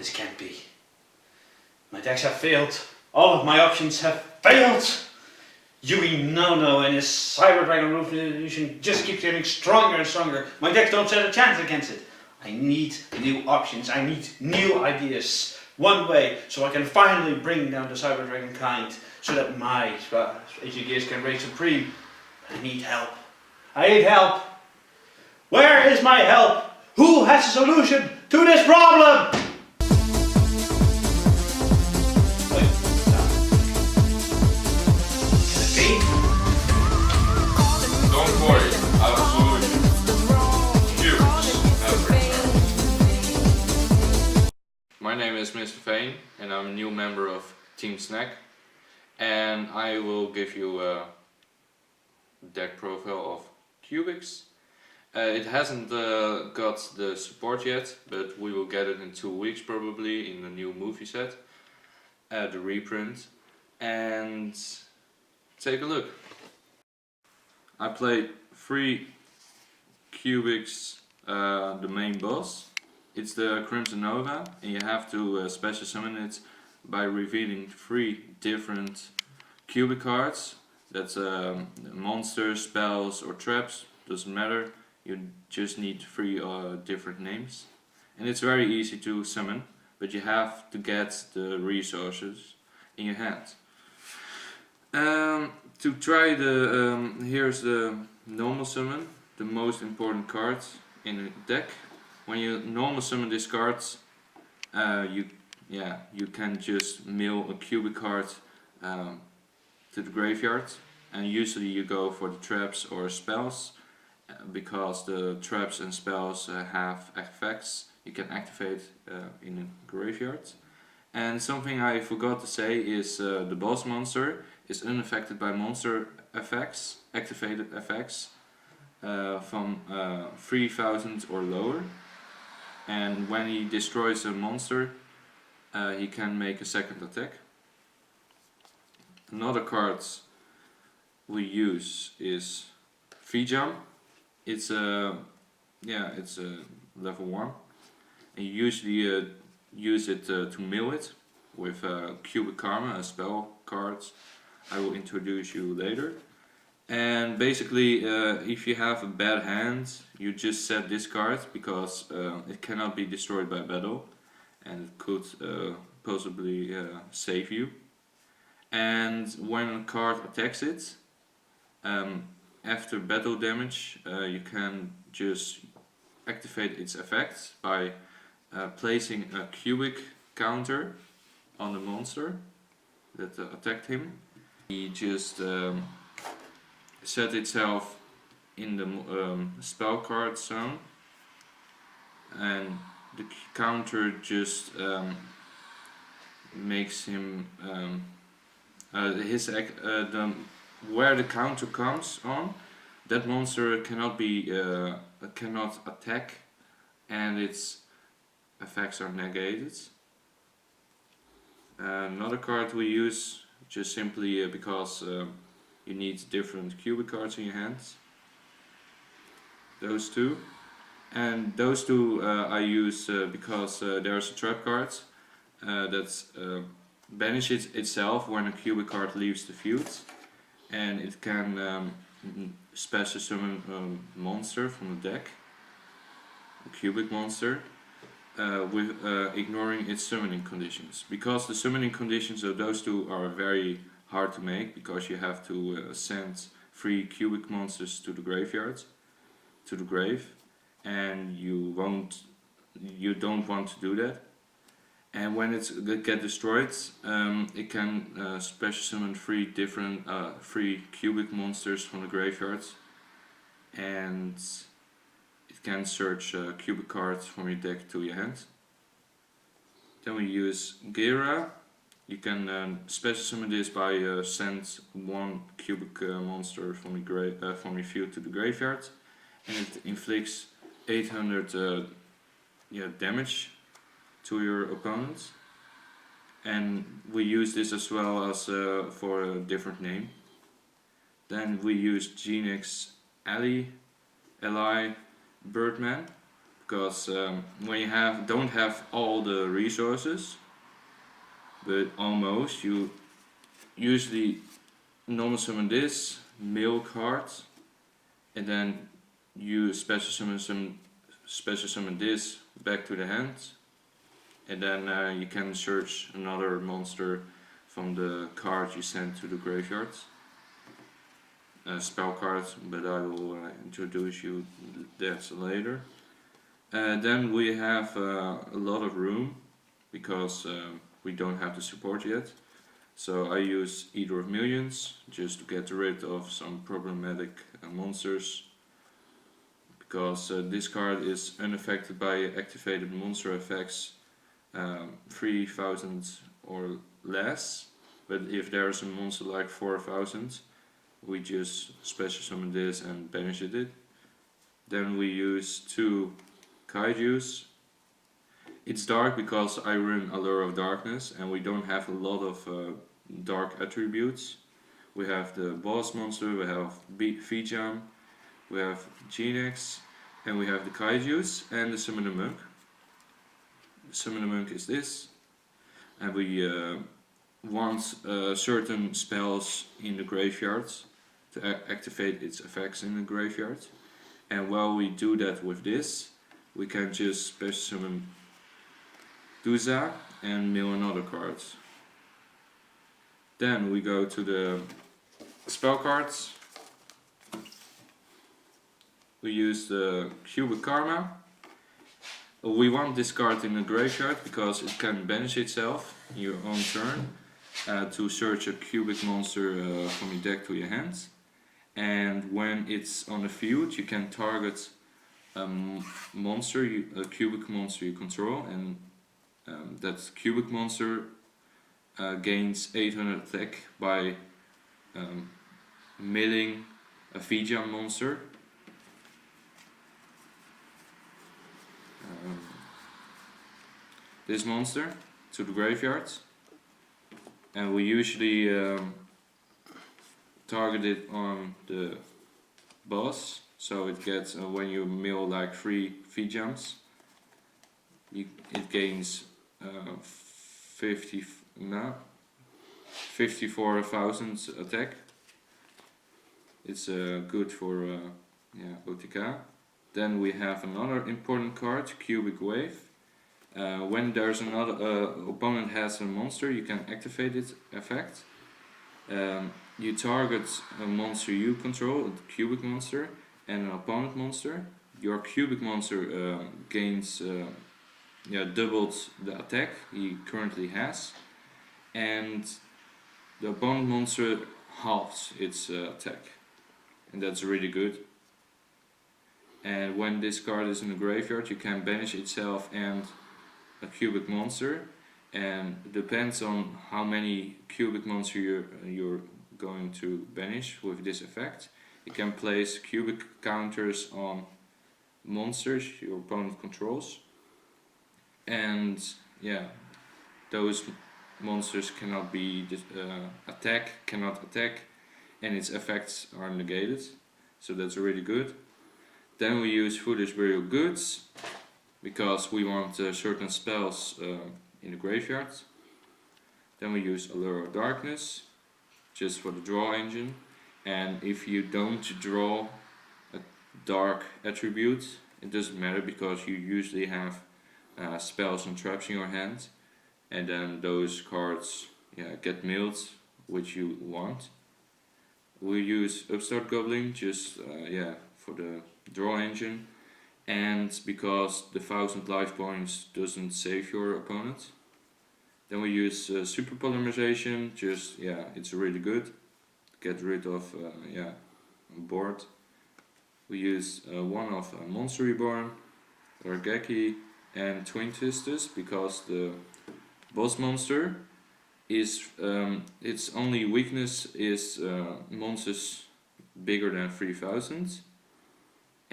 This can't be. My decks have failed. All of my options have failed. Yui No and his Cyber Dragon Revolution just keeps getting stronger and stronger. My decks don't stand a chance against it. I need new options. I need new ideas. One way so I can finally bring down the Cyber Dragon kind so that my HGGs can reign supreme. I need help. I need help. Where is my help? Who has a solution to this problem? Don't worry, I have a solution. My name is Mr. Veen and I'm a new member of Team Snack, and I will give you a deck profile of Cubics. It hasn't got the support yet, but we will get it in 2 weeks probably in the new movie set, the reprint, and take a look. I played 3 Cubics, the main boss. It's the Crimson Nova, and you have to special summon it by revealing 3 different Cubic cards. That's monsters, spells or traps, doesn't matter. You just need 3 different names. And it's very easy to summon, but you have to get the resources in your hand. To try here's the normal summon, the most important card in the deck. When you normal summon this card, you can just mill a Cubic card to the graveyard, and usually you go for the traps or spells, because the traps and spells have effects you can activate in a graveyard. And something I forgot to say is the boss monster is unaffected by monster effects, activated effects from 3000 or lower. And when he destroys a monster, he can make a second attack. Another card we use is V-Jump. It's a level 1. And you usually use it to mill it with Cubic Karma, a spell card I will introduce you later. And basically, if you have a bad hand, you just set this card because it cannot be destroyed by battle, and it could possibly save you. And when a card attacks it, after battle damage, you can just activate its effect by placing a Cubic counter on the monster that attacked him. He just set itself in the spell card zone, and the counter just makes him where the counter comes on, that monster cannot attack, and its effects are negated. Another card we use just simply because you need different Cubic cards in your hands. Those 2. And those 2 I use because there's a trap card that banishes itself when a Cubic card leaves the field. And it can special summon a monster from the deck, a Cubic monster, with ignoring its summoning conditions. Because the summoning conditions of those 2 are very hard to make, because you have to send 3 Cubic monsters to the graveyard, to the grave, and you don't want to do that. And when it gets destroyed, it can special summon 3 different 3 Cubic monsters from the graveyard, and it can search Cubic cards from your deck to your hand. Then we use Gera. You can special summon this by send 1 Cubic monster from your field to the graveyard, and it inflicts 800 damage to your opponent. And we use this as well as for a different name. Then we use Genix Ally Birdman, because when you don't have all the resources, but almost, you usually normal summon this, mill card, and then you special summon this back to the hand, and then you can search another monster from the card you send to the graveyard. Spell card, but I will introduce you that later. Then we have a lot of room because we don't have the support yet. So I use Eater of Millions just to get rid of some problematic monsters, because this card is unaffected by activated monster effects 3000 or less, but if there's a monster like 4000, we just special summon this and banish it. Then we use 2 kaijus. It's dark because I run Allure of Darkness and we don't have a lot of dark attributes. We have the boss monster, we have Vijam, we have Genex, and we have the kaijus and the Summoner Monk. The Summoner Monk is this, and we want certain spells in the graveyard to activate its effects in the graveyard. And while we do that with this, we can just special summon Duza and mill another card. Then we go to the spell cards. We use the Cubic Karma. We want this card in the graveyard because it can banish itself in your own turn to search a cubic monster from your deck to your hands. And when it's on the field, you can target a monster, a cubic monster you control, and that cubic monster gains 800 attack by milling a Vijam monster. This monster to the graveyard, and we usually target it on the boss, so it gets when you mill like 3 Vijams, it gains 54,000 attack. It's good for OTK. Then we have another important card, Cubic Wave. When there's another opponent has a monster, you can activate its effect. You target a monster you control, a cubic monster, and an opponent monster. Your cubic monster gains doubled the attack he currently has, and the opponent monster halves its attack, and that's really good. And when this card is in the graveyard, you can banish itself and a cubic monster, and it depends on how many cubic monsters you're going to banish with this effect. You can place cubic counters on monsters your opponent controls, and those monsters cannot be cannot attack, and its effects are negated, so that's really good. Then we use Foolish Burial Goods because we want certain spells in the graveyard. Then we use Allure of Darkness just for the draw engine, and if you don't draw a dark attribute, it doesn't matter because you usually have spells and traps in your hand, and then those cards get milled, which you want. We use Upstart Goblin just for the draw engine, and because the 1000 life points doesn't save your opponent. Then we use Super Polymerization, just it's really good to get rid of board. We use one of Monster Reborn, Raigeki, and Twin Twistus because the boss monster is its only weakness is monsters bigger than 3000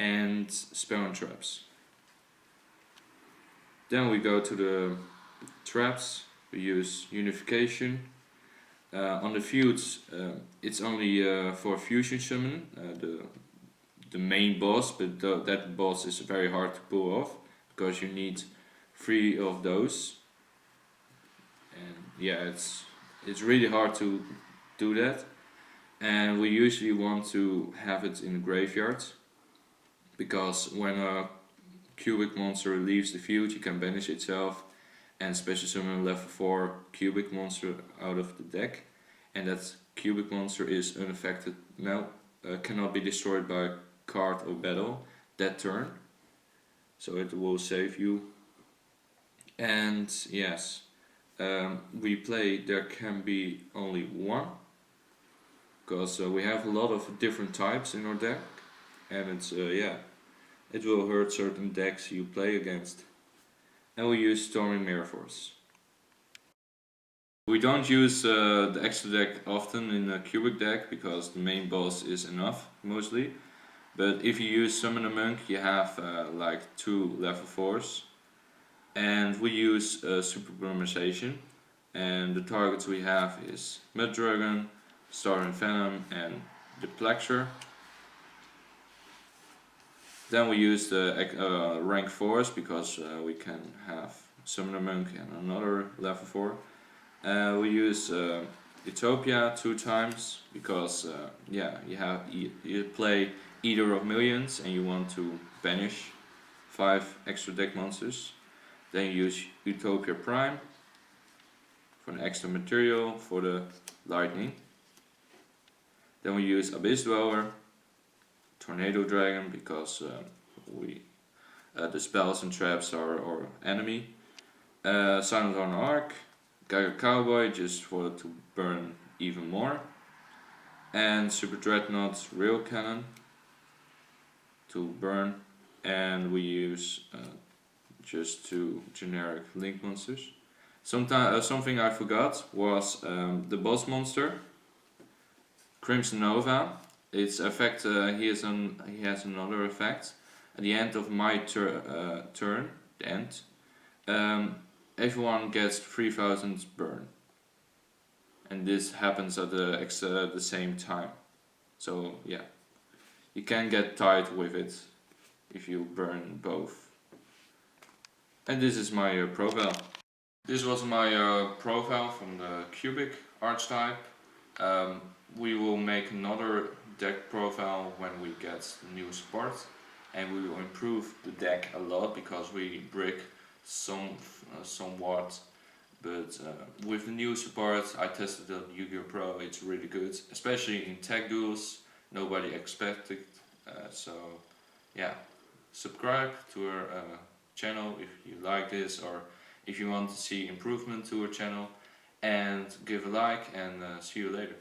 and spell and traps. Then we go to the traps. We use Unification. On the fields, it's only for Fusion Summon, the main boss, but that boss is very hard to pull off. because you need 3 of those, and yeah, it's really hard to do that. And we usually want to have it in the graveyard, because when a cubic monster leaves the field, you can banish itself and special summon a level 4 cubic monster out of the deck, and that cubic monster is unaffected now, cannot be destroyed by a card or battle that turn, so it will save you. And yes, we play there can be only one, because we have a lot of different types in our deck, and it's yeah, it will hurt certain decks you play against. And we use Storming Mirror Force. We don't use the extra deck often in a cubic deck because the main boss is enough mostly. But if you use Summon a Monk, you have like 2 level 4s. And we use Super Polymerization. And the targets we have is Mud Dragon, Star and Venom, and the Plexure. Then we use the rank 4s because we can have Summoner Monk and another level 4. We use Utopia 2 times because yeah, you play Eater of Millions and you want to banish 5 extra deck monsters. Then you use Utopia Prime for an extra material for the lightning. Then we use Abyss Dweller, Tornado Dragon because the spells and traps are our enemy. Silent Horn Arc, Geiger Cowboy just to burn even more, and Super Dreadnought Rail Cannon to burn, and we use just 2 generic link monsters. Something I forgot was the boss monster, Crimson Nova. Its effect, he has another effect. At the end of my turn, the end, everyone gets 3000 burn, and this happens at the same time. So yeah, you can get tired with it if you burn both. And this is my profile. This was my profile from the cubic archetype. We will make another deck profile when we get new support, and we will improve the deck a lot because we brick somewhat. But with the new support, I tested the Yu-Gi-Oh! Pro. It's really good, especially in tech duels. Nobody expected. So yeah, subscribe to our channel if you like this, or if you want to see improvement to our channel, and give a like, and see you later.